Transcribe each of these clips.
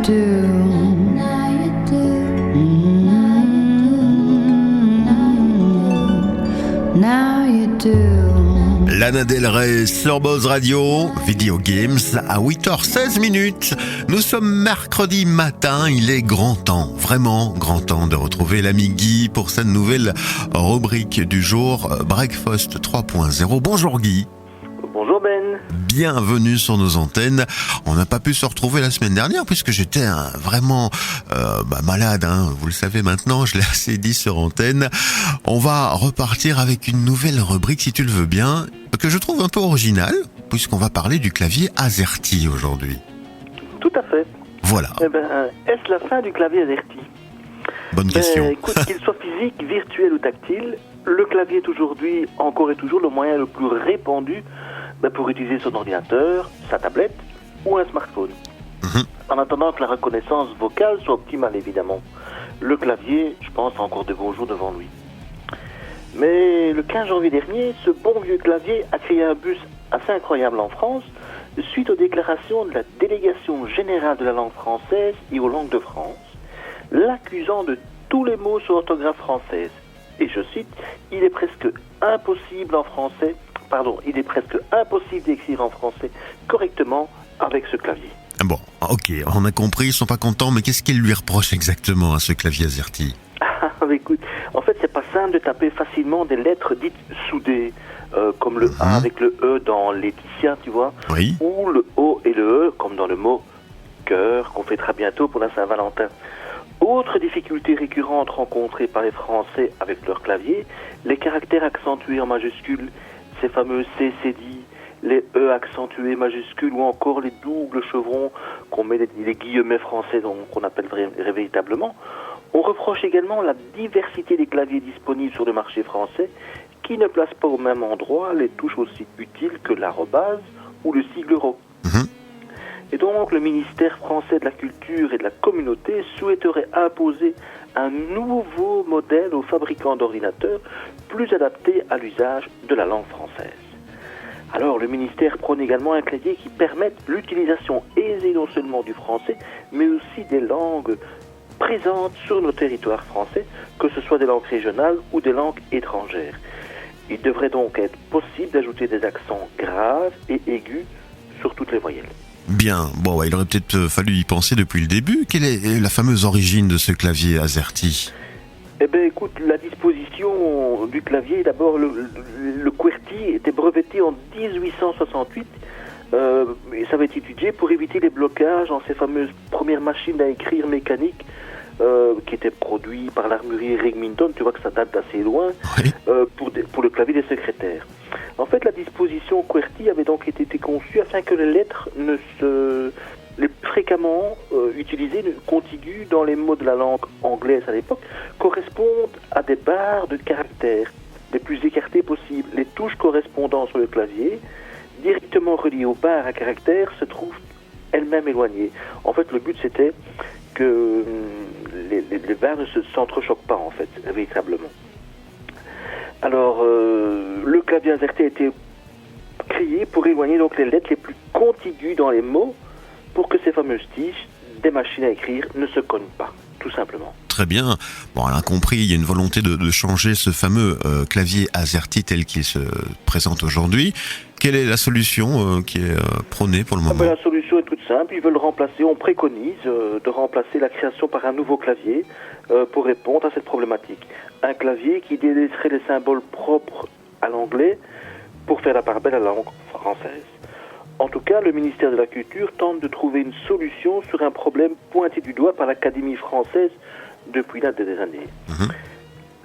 do. Now you do. Lana Del Rey sur Buzz Radio, Video Games à 8h16. Nous sommes mercredi matin, il est grand temps, vraiment grand temps de retrouver l'ami Guy pour cette nouvelle rubrique du jour, Breakfast 3.0. Bonjour Guy. Bonjour Ben. Bienvenue sur nos antennes. On n'a pas pu se retrouver la semaine dernière puisque j'étais vraiment malade. Vous le savez maintenant, je l'ai assez dit sur antenne. On va repartir avec une nouvelle rubrique, si tu le veux bien, que je trouve un peu originale, puisqu'on va parler du clavier AZERTY aujourd'hui. Tout à fait. Voilà. Est-ce la fin du clavier AZERTY ? Bonne question. Écoute, qu'il soit physique, virtuel ou tactile, le clavier est aujourd'hui, encore et toujours, le moyen le plus répandu pour utiliser son ordinateur, sa tablette ou un smartphone. En attendant que la reconnaissance vocale soit optimale, évidemment. Le clavier, je pense, a encore de beaux jours devant lui. Mais le 15 janvier dernier, ce bon vieux clavier a créé un buzz assez incroyable en France suite aux déclarations de la Délégation générale de la langue française et aux langues de France, l'accusant de tous les mots sur l'orthographe française. Et je cite, il est presque impossible d'écrire en français correctement avec ce clavier. Bon, ok, on a compris, ils sont pas contents, mais qu'est-ce qu'ils lui reprochent exactement à ce clavier AZERTY ? Écoute, en fait, c'est pas simple de taper facilement des lettres dites soudées, comme le A avec le E dans Laetitia, tu vois, oui. Ou le O et le E, comme dans le mot cœur, qu'on fêtera bientôt pour la Saint-Valentin. Autre difficulté récurrente rencontrée par les Français avec leur clavier, les caractères accentués en majuscules, ces fameux CCD, les E accentués majuscules ou encore les doubles chevrons qu'on met les guillemets français qu'on appelle véritablement. On reproche également la diversité des claviers disponibles sur le marché français qui ne placent pas au même endroit les touches aussi utiles que l'arrobase ou le sigle rho. Et donc le ministère français de la Culture et de la Communauté souhaiterait imposer un nouveau modèle aux fabricants d'ordinateurs plus adapté à l'usage de la langue française. Alors le ministère prône également un clavier qui permette l'utilisation aisée non seulement du français, mais aussi des langues présentes sur nos territoires français, que ce soit des langues régionales ou des langues étrangères. Il devrait donc être possible d'ajouter des accents graves et aigus sur toutes les voyelles. Bien, il aurait peut-être fallu y penser depuis le début. Quelle est la fameuse origine de ce clavier AZERTY ? Écoute, la disposition du clavier, d'abord, le QWERTY était breveté en 1868. Et ça avait été étudié pour éviter les blocages dans ces fameuses premières machines à écrire mécaniques qui étaient produites par l'armurier Remington. Tu vois que ça date d'assez loin, oui. Pour le clavier des secrétaires. En fait, la disposition QWERTY avait donc été conçue afin que les lettres les plus fréquemment utilisées, contiguës dans les mots de la langue anglaise à l'époque, correspondent à des barres de caractères les plus écartées possibles. Les touches correspondant sur le clavier, directement reliées aux barres à caractères, se trouvent elles-mêmes éloignées. En fait, le but c'était que les barres ne s'entrechoquent pas, en fait, véritablement. Alors, le clavier AZERTY a été créé pour éloigner donc les lettres les plus contiguës dans les mots, pour que ces fameuses tiges des machines à écrire ne se cognent pas, tout simplement. Très bien. On a compris, il y a une volonté de changer ce fameux clavier AZERTY tel qu'il se présente aujourd'hui. Quelle est la solution qui est prônée pour le moment ? La solution est toute simple. Ils veulent remplacer, on préconise de remplacer la création par un nouveau clavier pour répondre à cette problématique. Un clavier qui délaisserait les symboles propres à l'anglais pour faire la part belle à la langue française. En tout cas, le ministère de la Culture tente de trouver une solution sur un problème pointé du doigt par l'Académie française depuis là des années.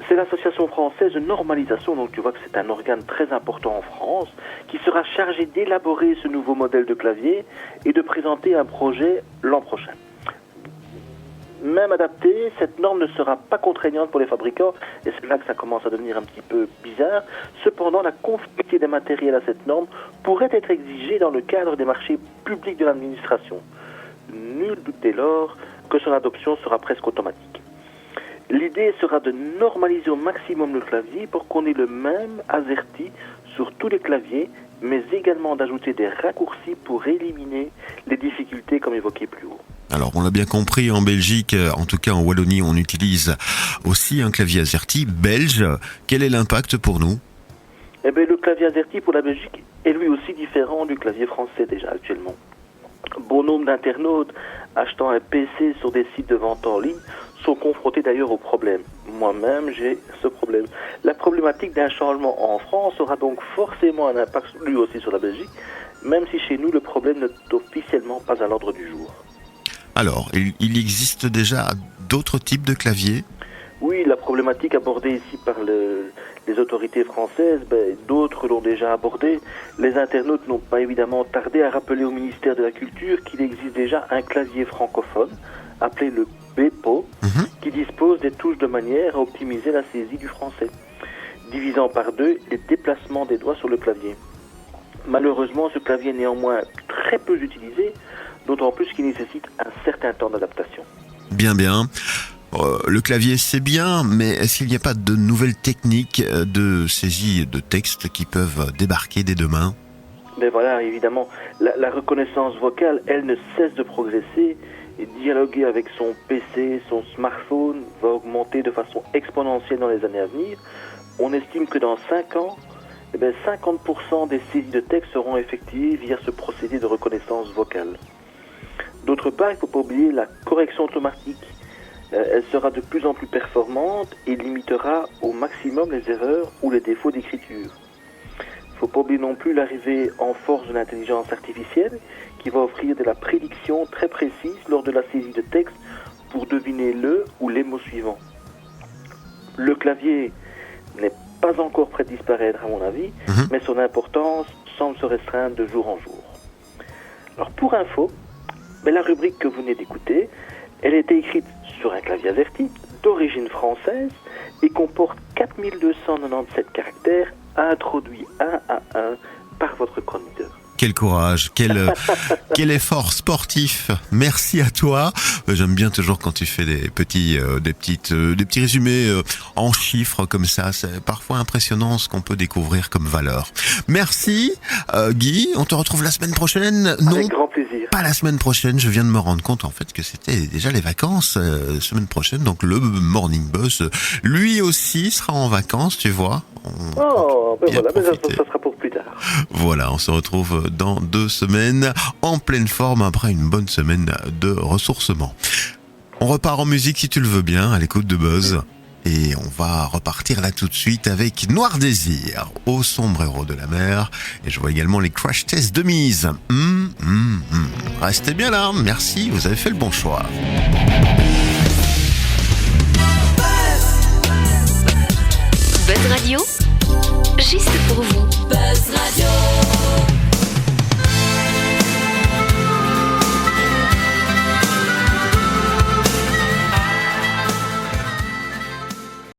C'est l'association française de normalisation, donc tu vois que c'est un organe très important en France, qui sera chargé d'élaborer ce nouveau modèle de clavier et de présenter un projet l'an prochain. Même adaptée, cette norme ne sera pas contraignante pour les fabricants, et c'est là que ça commence à devenir un petit peu bizarre. Cependant, la conformité des matériels à cette norme pourrait être exigée dans le cadre des marchés publics de l'administration. Nul doute dès lors que son adoption sera presque automatique. L'idée sera de normaliser au maximum le clavier pour qu'on ait le même AZERTY sur tous les claviers, mais également d'ajouter des raccourcis pour éliminer les difficultés comme évoqué plus haut. Alors, on l'a bien compris, en Belgique, en tout cas en Wallonie, on utilise aussi un clavier AZERTY belge. Quel est l'impact pour nous? Eh bien, le clavier AZERTY pour la Belgique est lui aussi différent du clavier français déjà actuellement. Bon nombre d'internautes achetant un PC sur des sites de vente en ligne sont confrontés d'ailleurs au problème. Moi-même, j'ai ce problème. La problématique d'un changement en France aura donc forcément un impact lui aussi sur la Belgique, même si chez nous le problème n'est officiellement pas à l'ordre du jour. Alors, il existe déjà d'autres types de claviers? Oui, la problématique abordée ici par les autorités françaises, d'autres l'ont déjà abordée. Les internautes n'ont pas évidemment tardé à rappeler au ministère de la Culture qu'il existe déjà un clavier francophone, appelé le Bepo, qui dispose des touches de manière à optimiser la saisie du français, divisant par deux les déplacements des doigts sur le clavier. Malheureusement, ce clavier est néanmoins très peu utilisé, d'autant plus qu'il nécessite un certain temps d'adaptation. Bien. Le clavier, c'est bien, mais est-ce qu'il n'y a pas de nouvelles techniques de saisie de texte qui peuvent débarquer dès demain? Mais voilà, évidemment, la reconnaissance vocale, elle ne cesse de progresser, et dialoguer avec son PC, son smartphone, va augmenter de façon exponentielle dans les années à venir. On estime que dans 5 ans, 50% des saisies de texte seront effectuées via ce procédé de reconnaissance vocale. D'autre part, il ne faut pas oublier la correction automatique. Elle sera de plus en plus performante et limitera au maximum les erreurs ou les défauts d'écriture. Il ne faut pas oublier non plus l'arrivée en force de l'intelligence artificielle qui va offrir de la prédiction très précise lors de la saisie de texte pour deviner le ou les mots suivants. Le clavier n'est pas encore prêt de disparaître à mon avis, mais son importance semble se restreindre de jour en jour. Alors pour info, la rubrique que vous venez d'écouter, elle a été écrite sur un clavier AZERTY d'origine française et comporte 4297 caractères introduits un à un par votre chroniqueur. Quel courage, quel effort sportif. Merci à toi. J'aime bien toujours quand tu fais des petits résumés en chiffres comme ça. C'est parfois impressionnant ce qu'on peut découvrir comme valeur. Merci Guy. On te retrouve la semaine prochaine. Avec grand plaisir. Pas la semaine prochaine. Je viens de me rendre compte en fait que c'était déjà les vacances semaine prochaine. Donc le Morning Buzz, lui aussi sera en vacances. Tu vois. Voilà, mais ça sera pour plus tard. Voilà, on se retrouve dans 2 semaines en pleine forme après une bonne semaine de ressourcement. On repart en musique si tu le veux bien à l'écoute de Buzz et on va repartir là tout de suite avec Noir Désir au sombrero de la mer et je vois également les Crash Tests de mise. Restez bien là, merci, vous avez fait le bon choix. Buzz Radio, juste pour vous.